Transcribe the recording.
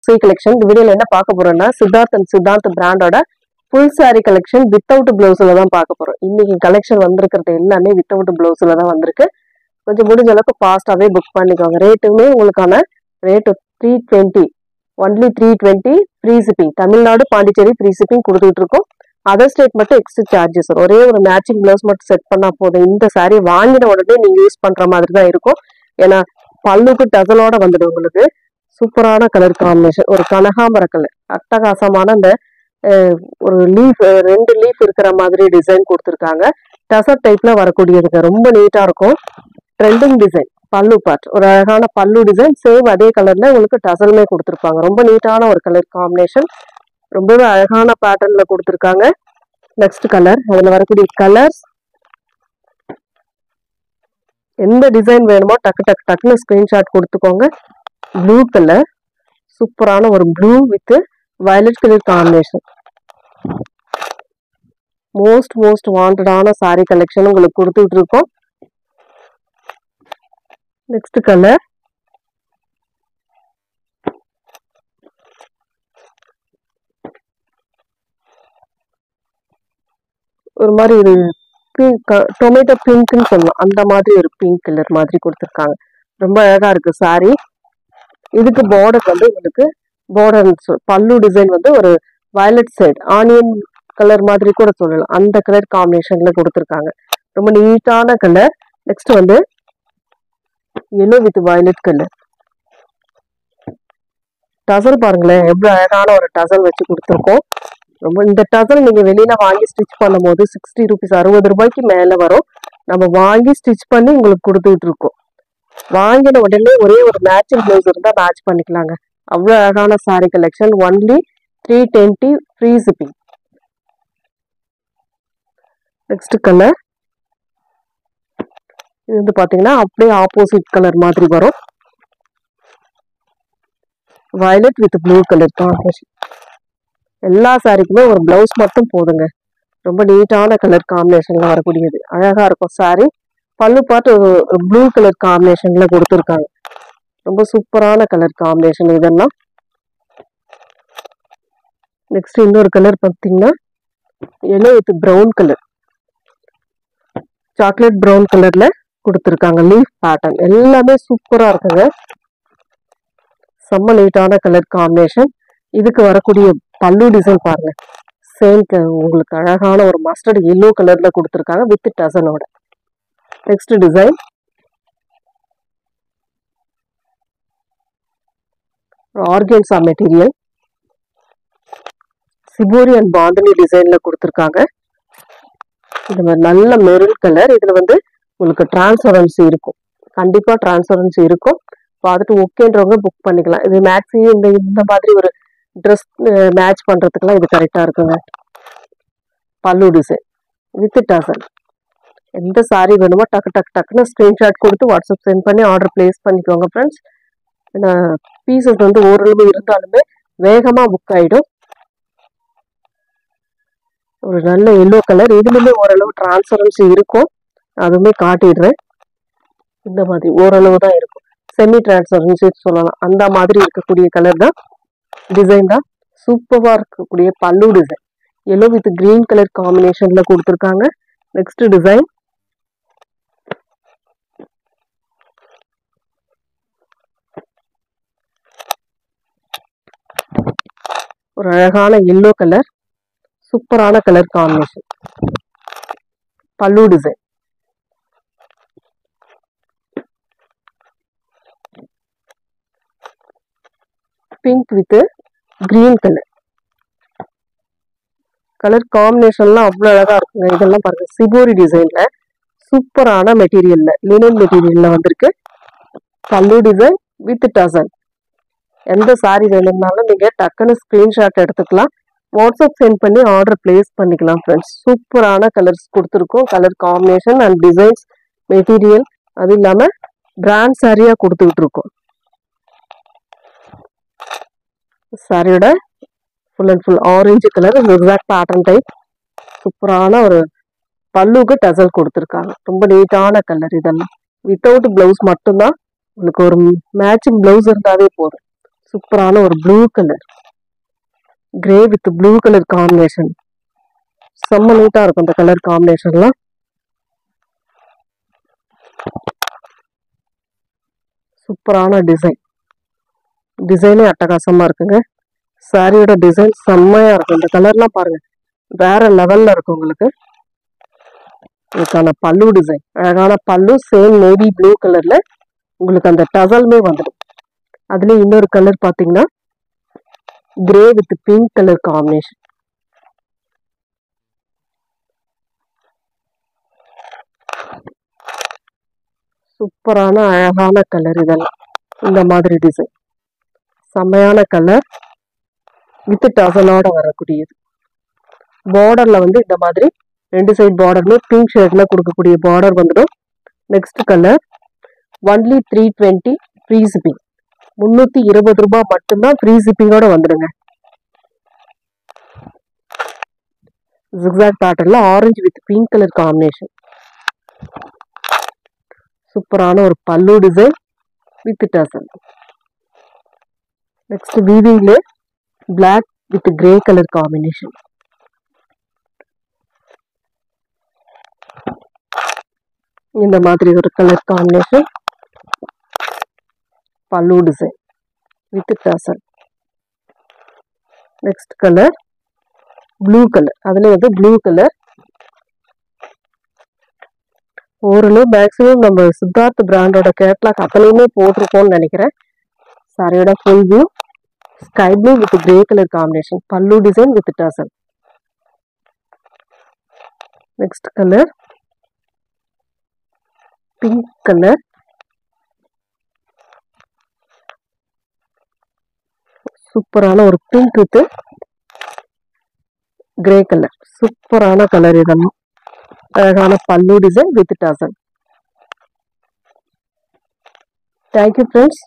X collection. இந்த வீடியோல என்ன பார்க்க போறோம்னா சித்தார்த் பிராண்டோட ஃபுல் saree collection வித்தவுட் ப்ளவுஸ்ல தான் பார்க்க போறோம். இன்னைக்கு கலெக்ஷன் வந்திருக்கிறது எல்லாமே வித்தவுட் ப்ளவுஸ்ல தான் வந்திருக்கு. கொஞ்சம் முடிஞ்ச அளவுக்கு ஃபாஸ்டாவே புக் பண்ணிக்கோங்க. ரேட்டுமே உங்களுக்கான rate 320 only 320 free shipping. Tamil Nadu Pondicherry free shipping கொடுத்துட்டு இருக்கோம். அதர் ஸ்டேட் மட்டும் எக்ஸ்ட்ரா சார்ஜஸ் வரும். ஒரே ஒரு மேட்சிங் ப்ளவுஸ் மட்டும் செட் பண்ணா போதும். இந்த saree வாங்கின உடனே நீங்க யூஸ் பண்ற மாதிரி தான் இருக்கும். ஏன்னா பல்லுக்கு டசலோட வந்துடும். உங்களுக்கு சூப்பரான கலர் காம்பினேஷன், ஒரு கனகாமர கலர், அட்டகாசமான அந்த ஒரு லீஃப் 2 லீஃப் இருக்கிற மாதிரி டிசைன் கொடுத்துருக்காங்க. டசர் டைப்ல வரக்கூடியதுங்க, ரொம்ப நீட்டா இருக்கும். ட்ரெண்டிங் டிசைன் பல்லு பார்ட், ஒரு அழகான பல்லு டிசைன், சேம் அதே கலர்ல உங்களுக்கு டசலுமே கொடுத்துருப்பாங்க. ரொம்ப நீட்டான ஒரு கலர் காம்பினேஷன், ரொம்பவே அழகான பேட்டர்ன்ல கொடுத்துருக்காங்க. நெக்ஸ்ட் கலர், அதுல வரக்கூடிய கலர்ஸ் எந்த டிசைன் வேணுமோ டக்குன்னு ஸ்கிரீன்ஷாட் கொடுத்துக்கோங்க. ப்ளூ கலர், சூப்பரான ஒரு blue with violet colour combination. Most வாண்டடான saree கலெக்ஷன் உங்களுக்கு கொடுத்துட்டு இருக்கோம். நெக்ஸ்ட் கலர், ஒரு மாதிரி ஒரு பிங்க், டொமேட்டோ பிங்க்னு சொல்லலாம், அந்த மாதிரி ஒரு பிங்க் கலர் மாதிரி கொடுத்துருக்காங்க. ரொம்ப அழகா இருக்கு saree. இதுக்கு பார்டர் வந்து உங்களுக்கு பார்டர் பல்லு டிசைன் வந்து ஒரு வயலட் சைடு ஆனியன் கலர் மாதிரி கூட சொல்லலாம், அந்த கலர் காம்பினேஷன்ல கொடுத்துருக்காங்க. ரொம்ப நீட்டான கலர். நெக்ஸ்ட் வந்து எல்லோ வித் வயலட் கலர். டசல் பாருங்களேன், எவ்வளவு அழகான ஒரு டசல் வச்சு கொடுத்துருக்கோம். ரொம்ப இந்த டசல் நீங்க வெளியில வாங்கி ஸ்டிச் பண்ணும் போது 60 rupees 60 ரூபாய்க்கு மேல வரும். நம்ம வாங்கி ஸ்டிச் பண்ணி உங்களுக்கு கொடுத்துட்டு இருக்கோம். வாங்கின உடனே ஒரே ஒரு மேட்சிங் ப்ளவுஸ் இருந்தா மேட்ச் பண்ணிக்கலாங்க. அவ்வளவு அழகான saree collection. Only 320 free shipping. Next colour, இது வந்து பாத்தீங்கன்னா அப்படியே ஆப்போசிட் கலர் மாதிரி வரும். Violet with blue colour combination. எல்லா சாரிக்குமே ஒரு பிளவுஸ் மட்டும் போதுங்க. ரொம்ப நீட்டான கலர் காம்பினேஷன்ல வரக்கூடியது, அழகா இருக்கும் saree. பல்லு பார்த்து ஒரு ப்ளூ கலர் காம்பினேஷன்ல கொடுத்துருக்காங்க. ரொம்ப சூப்பரான கலர் காம்பினேஷன் இதெல்லாம். நெக்ஸ்ட் இன்னொரு கலர் பார்த்தீங்கன்னா yellow with brown colour, chocolate brown கலர்ல கொடுத்துருக்காங்க. லீஃப் பேட்டர்ன் எல்லாமே சூப்பரா இருக்குங்க. செம்ம நீட்டான கலர் காம்பினேஷன். இதுக்கு வரக்கூடிய பல்லு டிசைன் பாருங்க, சேம் உங்களுக்கு அழகான ஒரு மஸ்டர்ட் எல்லோ கலர்ல கொடுத்துருக்காங்க வித் டசலோட. Next design, organza material, shibori and Bandhani டிசைன்ல கொடுத்துருக்காங்க. இந்த மாதிரி நல்ல மெரூன் கலர். இதுல வந்து உங்களுக்கு டிரான்ஸ்பரன்சி இருக்கும், கண்டிப்பா டிரான்ஸ்பரன்சி இருக்கும். பார்த்துட்டு ஓகேன்றவங்க புக் பண்ணிக்கலாம். இது மேக்ஸிமம் இந்த மாதிரி ஒரு ட்ரெஸ் மேட்ச் பண்றதுக்குலாம் இது கரெக்டா இருக்குங்க. பல்லு டிசைன் வித் டசல். எந்த saree வேணுமோ டக்குன்னு ஸ்கிரீன்ஷாட் கொடுத்து வாட்ஸ்அப் சென்ட் பண்ணி ஆர்டர் பிளேஸ் பண்ணிக்கோங்க ஃப்ரெண்ட்ஸ். ஏன்னா பீசஸ் வந்து ஓரளவு இருந்தாலுமே வேகமா புக் ஆயிடும். ஒரு நல்ல எல்லோ கலர், இதுலயுமே ஓரளவு டிரான்ஸ்பரன்சி இருக்கும், அதுவுமே காட்டிடுறேன். இந்த மாதிரி ஓரளவு தான் இருக்கும், செமி டிரான்ஸ்பரன்சி சொல்லலாம், அந்த மாதிரி இருக்கக்கூடிய கலர் தான், டிசைன் தான். சூப்பரா இருக்கக்கூடிய pallu design yellow with green colour காம்பினேஷன்ல கொடுத்துருக்காங்க. நெக்ஸ்ட் டிசைன், ஒரு அழகான எல்லோ கலர், சூப்பரான colour combination, pallu design. Pink with green colour, colour காம்பினேஷன்லாம் அவ்வளவு அழகா இருக்குங்க. இதெல்லாம் பாருங்க, சிபோரி டிசைன்ல சூப்பரான மெட்டீரியல்ல, லினன் மெட்டீரியல்ல வந்திருக்கு. பல்லு டிசைன் வித் டசல். எந்த saree வேணும்னாலும் நீங்க டக்குன்னு ஸ்கிரீன்ஷாட் எடுத்துக்கலாம், வாட்ஸ்அப் சென்ட் பண்ணி ஆர்டர் பிளேஸ் பண்ணிக்கலாம் ஃப்ரெண்ட்ஸ். சூப்பரான கலர்ஸ் கொடுத்துருக்கோம், colour combination and designs, material, அது இல்லாம பிராண்ட் சாரியா கொடுத்துக்கிட்டு இருக்கோம். சாரியோட full and full orange colour, exact pattern type, சூப்பரான ஒரு பல்லுக்கு டசல் கொடுத்துருக்காங்க. ரொம்ப நீட்டான கலர். இதெல்லாம் வித்தவுட் பிளவுஸ் மட்டும்தான், உங்களுக்கு ஒரு மேட்சிங் பிளவுஸ் இருந்தாவே போதும். சூப்பரான ஒரு blue colour, grey with blue colour combination. செம்ம நீட்டா இருக்கும் இந்த கலர் காம்பினேஷன்லாம். சூப்பரான டிசைனே அட்டகாசமா இருக்குங்க. சாரியோட டிசைன் செம்மையா இருக்கும். இந்த கலர்லாம் பாருங்க, வேற லெவல்ல இருக்கும் உங்களுக்கு. இதுக்கான பல்லு டிசைன், அழகான பல்லு, சேம் நேவி ப்ளூ கலர்ல உங்களுக்கு அந்த டசல்மே வந்துடும். அதுலயும் இன்னொரு கலர் பாத்தீங்கன்னா grey with pink colour combination. சூப்பரான அழகான கலர் இதெல்லாம். இந்த மாதிரி டிசைன் செம்மையான கலர் வித் டசலோட வரக்கூடியது. பார்டர்ல வந்து இந்த மாதிரி 2 சைடு பார்டர்ல பிங்க் ஷேட்ல கொடுக்கக்கூடிய பார்டர் வந்துடும். Next colour only 320 free shipping. 320 ரூபாய் மட்டும்தான் ஃப்ரீ ஷிப்பிங்கோட வந்துடுங்க. ஜிக்ஸாக் பேட்டர்ன்ல orange with pink colour combination. சூப்பரான ஒரு pallu design with tassel. Next வீவிங்ல black with grey colour combination. இந்த மாதிரி ஒரு colour combination, pallu design with tassel. Next colour blue colour, அதுல வந்து ப்ளூ கலர். ஓரளவு மேக்ஸிமம் நம்ம சித்தார்த் பிராண்டோட கேட்லாக் அத்தனையுமே போட்டிருக்கோம்னு நினைக்கிறேன். சாரியோட full view sky blue with grey colour combination, pallu design with tassel. Next colour pink colour, சூப்பரான ஒரு பிங்க் வித் கிரே கலர். சூப்பரான கலர் இதெல்லாம். அழகான pallu design with tassel. Thank you friends.